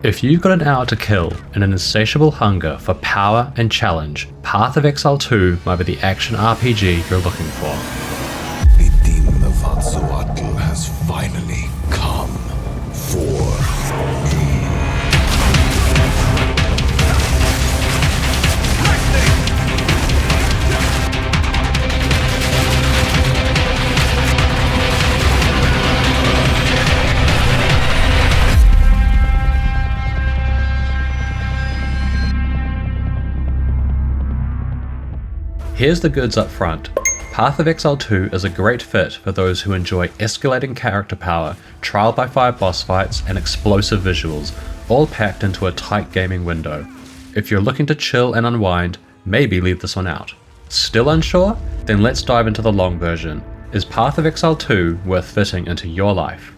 If you've got an hour to kill and an insatiable hunger for power and challenge, Path of Exile 2 might be the action RPG you're looking for. The demon of Hatsuatl has finally come for me. Here's the goods up front. Path of Exile 2 is a great fit for those who enjoy escalating character power, trial by fire boss fights, and explosive visuals, all packed into a tight gaming window. If you're looking to chill and unwind, maybe leave this one out. Still unsure? Then let's dive into the long version. Is Path of Exile 2 worth fitting into your life?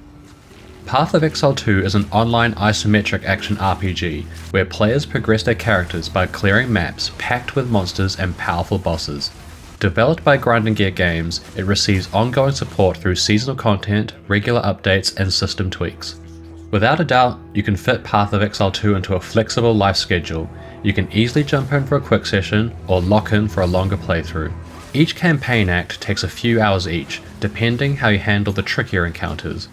Path of Exile 2 is an online isometric action RPG where players progress their characters by clearing maps packed with monsters and powerful bosses. Developed by Grinding Gear Games, it receives ongoing support through seasonal content, regular updates, and system tweaks. Without a doubt, you can fit Path of Exile 2 into a flexible life schedule. You can easily jump in for a quick session or lock in for a longer playthrough. Each campaign act takes a few hours each, depending how you handle the trickier encounters.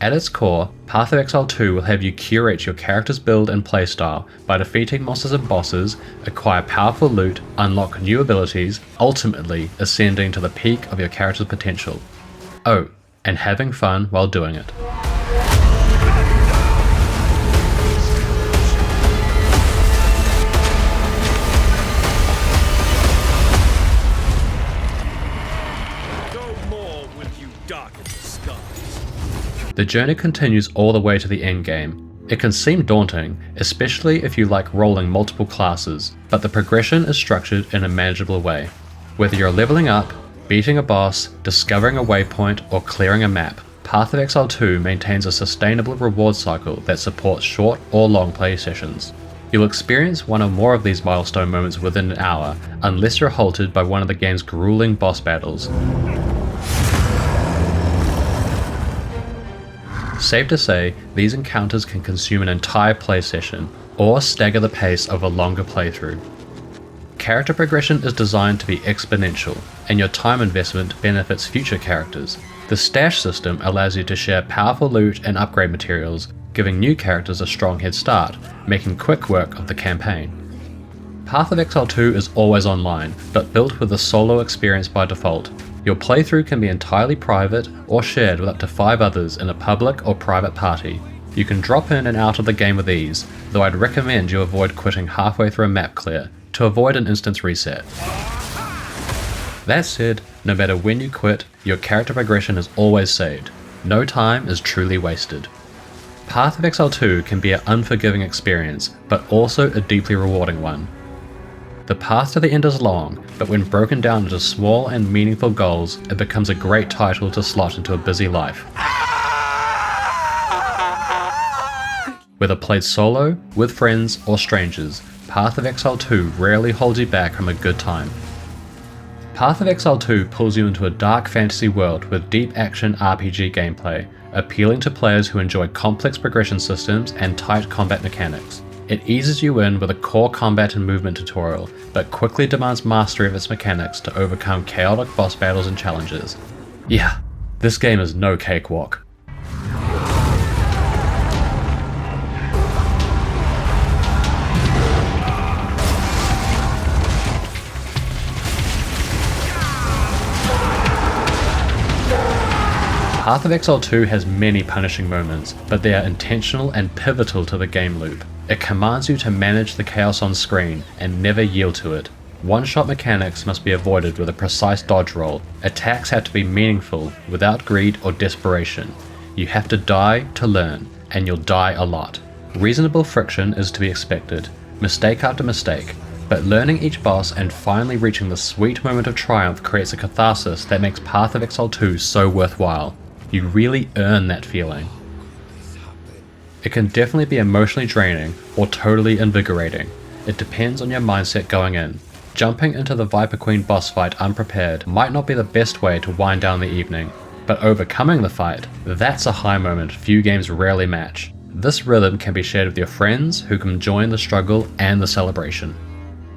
At its core, Path of Exile 2 will have you curate your character's build and playstyle by defeating monsters and bosses, acquire powerful loot, unlock new abilities, ultimately ascending to the peak of your character's potential. Oh, and having fun while doing it. The journey continues all the way to the end game. It can seem daunting, especially if you like rolling multiple classes, but the progression is structured in a manageable way. Whether you're leveling up, beating a boss, discovering a waypoint, or clearing a map, Path of Exile 2 maintains a sustainable reward cycle that supports short or long play sessions. You'll experience one or more of these milestone moments within an hour, unless you're halted by one of the game's grueling boss battles. Safe to say, these encounters can consume an entire play session, or stagger the pace of a longer playthrough. Character progression is designed to be exponential, and your time investment benefits future characters. The stash system allows you to share powerful loot and upgrade materials, giving new characters a strong head start, making quick work of the campaign. Path of Exile 2 is always online, but built with a solo experience by default. Your playthrough can be entirely private or shared with up to 5 others in a public or private party. You can drop in and out of the game with ease, though I'd recommend you avoid quitting halfway through a map clear to avoid an instance reset. That said, no matter when you quit, your character progression is always saved. No time is truly wasted. Path of Exile 2 can be an unforgiving experience, but also a deeply rewarding one. The path to the end is long, but when broken down into small and meaningful goals, it becomes a great title to slot into a busy life. Whether played solo, with friends, or strangers, Path of Exile 2 rarely holds you back from a good time. Path of Exile 2 pulls you into a dark fantasy world with deep action RPG gameplay, appealing to players who enjoy complex progression systems and tight combat mechanics. It eases you in with a core combat and movement tutorial, but quickly demands mastery of its mechanics to overcome chaotic boss battles and challenges. Yeah, this game is no cakewalk. Path of Exile 2 has many punishing moments, but they are intentional and pivotal to the game loop. It commands you to manage the chaos on screen and never yield to it. One-shot mechanics must be avoided with a precise dodge roll. Attacks have to be meaningful, without greed or desperation. You have to die to learn, and you'll die a lot. Reasonable friction is to be expected, mistake after mistake, but learning each boss and finally reaching the sweet moment of triumph creates a catharsis that makes Path of Exile 2 so worthwhile. You really earn that feeling. It can definitely be emotionally draining or totally invigorating. It depends on your mindset going in. Jumping into the Viper Queen boss fight unprepared might not be the best way to wind down the evening, but overcoming the fight, that's a high moment few games rarely match. This rhythm can be shared with your friends who can join the struggle and the celebration.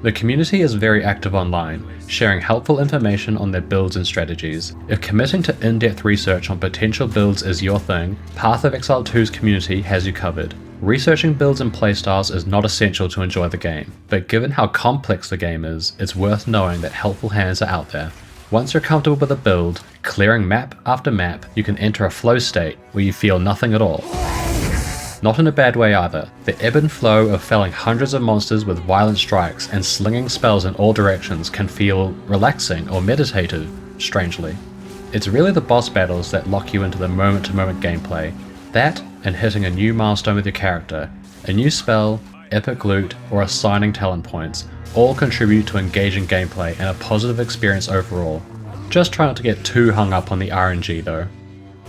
The community is very active online, sharing helpful information on their builds and strategies. If committing to in-depth research on potential builds is your thing, Path of Exile 2's community has you covered. Researching builds and playstyles is not essential to enjoy the game, but given how complex the game is, it's worth knowing that helpful hands are out there. Once you're comfortable with a build, clearing map after map, you can enter a flow state where you feel nothing at all. Not in a bad way either. The ebb and flow of felling hundreds of monsters with violent strikes and slinging spells in all directions can feel relaxing or meditative, strangely. It's really the boss battles that lock you into the moment-to-moment gameplay. That, and hitting a new milestone with your character, a new spell, epic loot, or assigning talent points, all contribute to engaging gameplay and a positive experience overall. Just try not to get too hung up on the RNG though.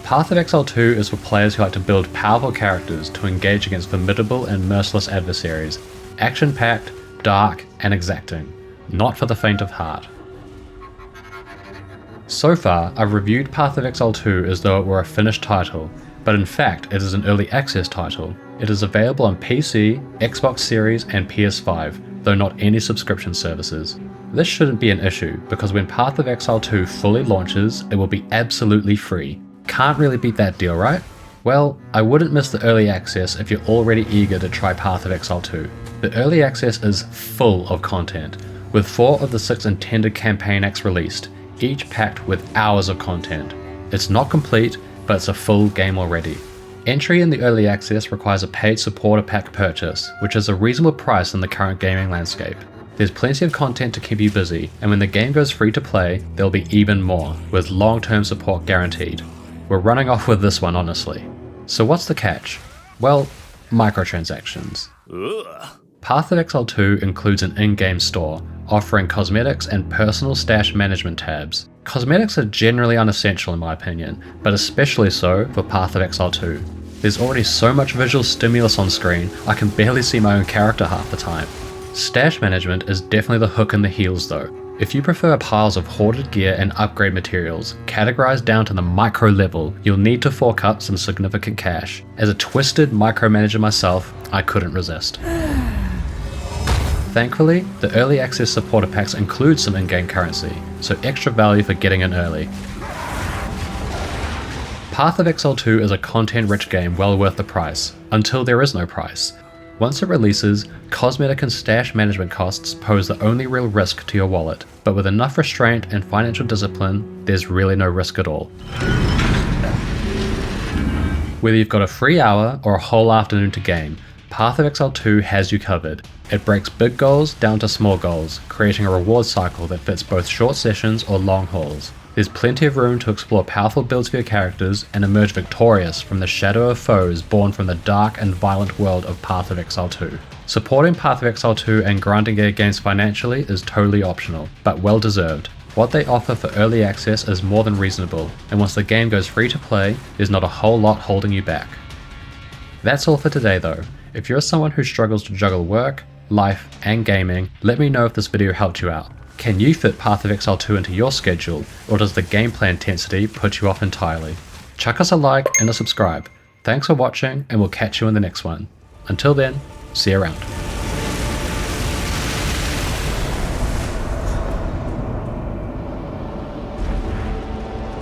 Path of Exile 2 is for players who like to build powerful characters to engage against formidable and merciless adversaries, action-packed, dark, and exacting, not for the faint of heart. So far, I've reviewed Path of Exile 2 as though it were a finished title, but in fact it is an early access title. It is available on PC, Xbox Series, and PS5, though not any subscription services. This shouldn't be an issue, because when Path of Exile 2 fully launches, it will be absolutely free. Can't really beat that deal, right? Well, I wouldn't miss the early access if you're already eager to try Path of Exile 2. The early access is full of content, with 4 of the 6 intended campaign acts released, each packed with hours of content. It's not complete, but it's a full game already. Entry in the early access requires a paid supporter pack purchase, which is a reasonable price in the current gaming landscape. There's plenty of content to keep you busy, and when the game goes free to play, there'll be even more, with long-term support guaranteed. We're running off with this one, honestly. So what's the catch? Well, microtransactions. Ugh. Path of Exile 2 includes an in-game store, offering cosmetics and personal stash management tabs. Cosmetics are generally unessential in my opinion, but especially so for Path of Exile 2. There's already so much visual stimulus on screen, I can barely see my own character half the time. Stash management is definitely the hook in the heels though. If you prefer piles of hoarded gear and upgrade materials, categorized down to the micro level, you'll need to fork up some significant cash. As a twisted micromanager myself, I couldn't resist. Thankfully, the early access supporter packs include some in-game currency, so extra value for getting in early. Path of Exile 2 is a content-rich game well worth the price, until there is no price. Once it releases, cosmetic and stash management costs pose the only real risk to your wallet, but with enough restraint and financial discipline, there's really no risk at all. Whether you've got a free hour or a whole afternoon to game, Path of Exile 2 has you covered. It breaks big goals down to small goals, creating a reward cycle that fits both short sessions or long hauls. There's plenty of room to explore powerful builds for your characters and emerge victorious from the shadow of foes born from the dark and violent world of Path of Exile 2. Supporting Path of Exile 2 and grinding their games financially is totally optional, but well deserved. What they offer for early access is more than reasonable, and once the game goes free to play, there's not a whole lot holding you back. That's all for today though. If you're someone who struggles to juggle work, life, and gaming, let me know if this video helped you out. Can you fit Path of Exile 2 into your schedule, or does the gameplay intensity put you off entirely? Chuck us a like and a subscribe. Thanks for watching, and we'll catch you in the next one. Until then, see you around.